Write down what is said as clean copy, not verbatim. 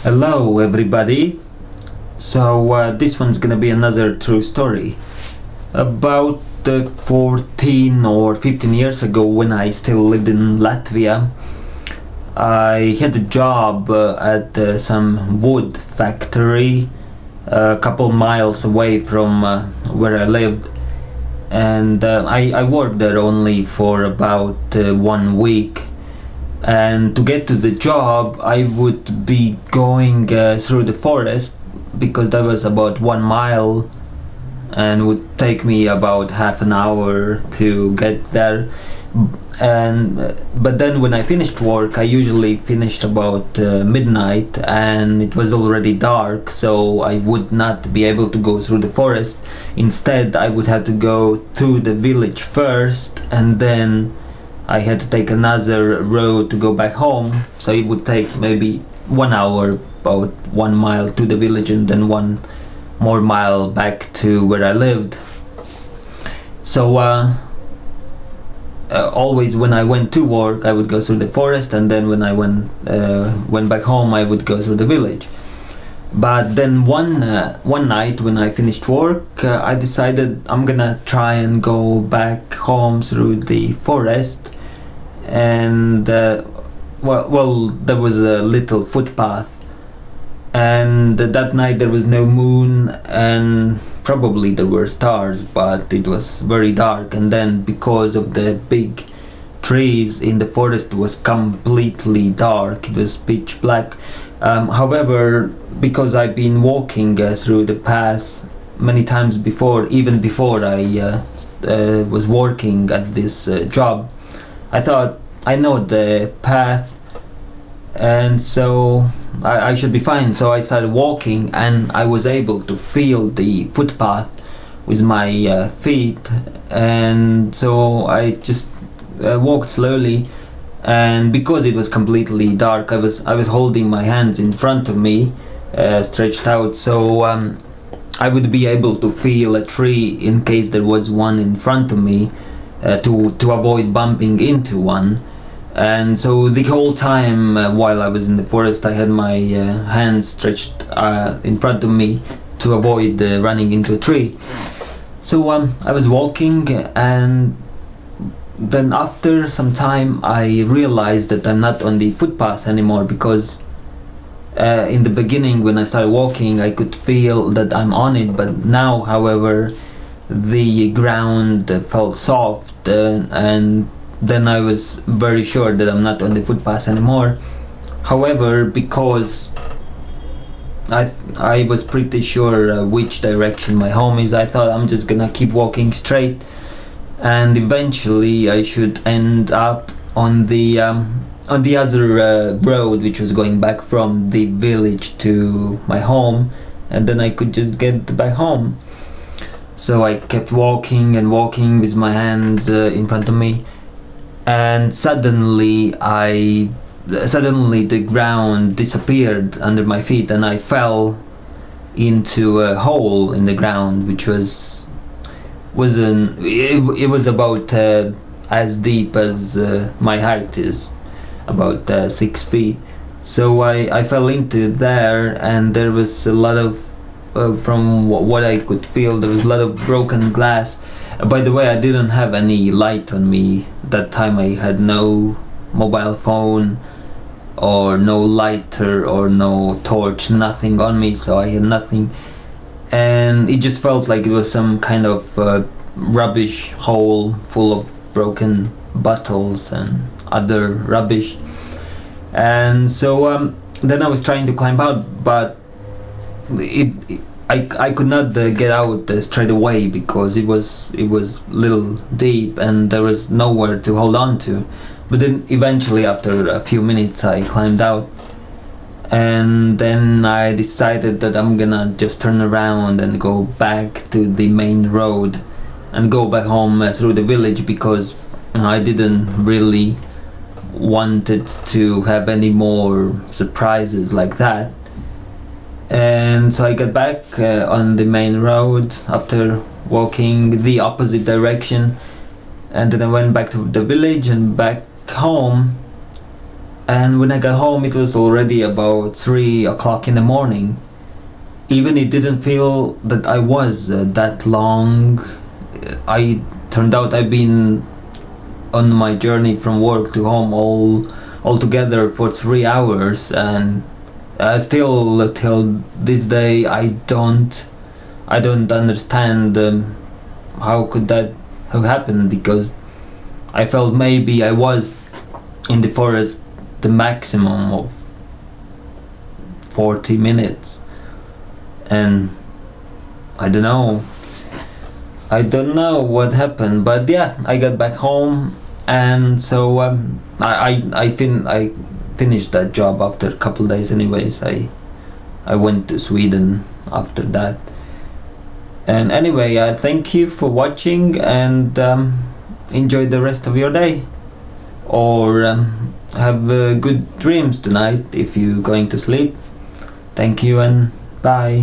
Hello, everybody. This one's gonna be another true story. About 14 or 15 years ago, when I still lived in Latvia, I had a job at some wood factory a couple miles away from where I lived. And I worked there only for about 1 week. And to get to the job, I would be going through the forest because that was about 1 mile and would take me about half an hour to get there. And but then when I finished work, I usually finished about midnight, and it was already dark, so I would not be able to go through the forest. Instead, I would have to go through the village first, and then I had to take another road to go back home. So it would take maybe 1 hour, about 1 mile to the village, and then 1 more mile back to where I lived. So always when I went to work, I would go through the forest, and then when I went back home, I would go through the village. But then one night when I finished work, I decided I'm gonna try and go back home through the forest. And well, there was a little footpath, and that night there was no moon, and probably there were stars, but it was very dark. And then because of the big trees in the forest, it was completely dark. It was pitch black. However, because I've been walking through the path many times before, even before I was working at this job, I thought I know the path, and so I should be fine. So I started walking, and I was able to feel the footpath with my feet, and so I just walked slowly. And because it was completely dark, I was holding my hands in front of me, stretched out, so I would be able to feel a tree in case there was one in front of me, to avoid bumping into one. And so the whole time while I was in the forest, I had my hands stretched in front of me to avoid running into a tree. So I was walking, and then after some time I realized that I'm not on the footpath anymore, because in the beginning when I started walking, I could feel that I'm on it, but now, however, the ground felt soft, and then I was very sure that I'm not on the footpath anymore. However, because I was pretty sure which direction my home is, I thought I'm just gonna keep walking straight, and eventually I should end up on the other road, which was going back from the village to my home, and then I could just get back home. So I kept walking and walking with my hands in front of me, and suddenly the ground disappeared under my feet, and I fell into a hole in the ground, which was about as deep as my height is, about 6 feet. So I fell into there, and there was a lot of from what I could feel, there was a lot of broken glass. By the way, I didn't have any light on me that time. I had no mobile phone or no lighter or no torch, nothing on me, so I had nothing. And it just felt like it was some kind of rubbish hole full of broken bottles and other rubbish. And so then I was trying to climb out, but I could not get out straight away, because it was little deep and there was nowhere to hold on to. But then eventually, after a few minutes, I climbed out, and then I decided that I'm gonna just turn around and go back to the main road and go back home through the village, because I didn't really wanted to have any more surprises like that. And so I got back on the main road after walking the opposite direction, and then I went back to the village and back home. And when I got home, it was already about 3 o'clock in the morning. Even it didn't feel that I was that long. I turned out I've been on my journey from work to home all together for 3 hours, and still till this day I don't understand how could that have happened, because I felt maybe I was in the forest the maximum of 40 minutes, and I don't know what happened, but yeah, I got back home, and so I finished that job after a couple days. Anyways, I went to Sweden after that. And anyway, thank you for watching, and enjoy the rest of your day, or have good dreams tonight if you're going to sleep. Thank you and bye.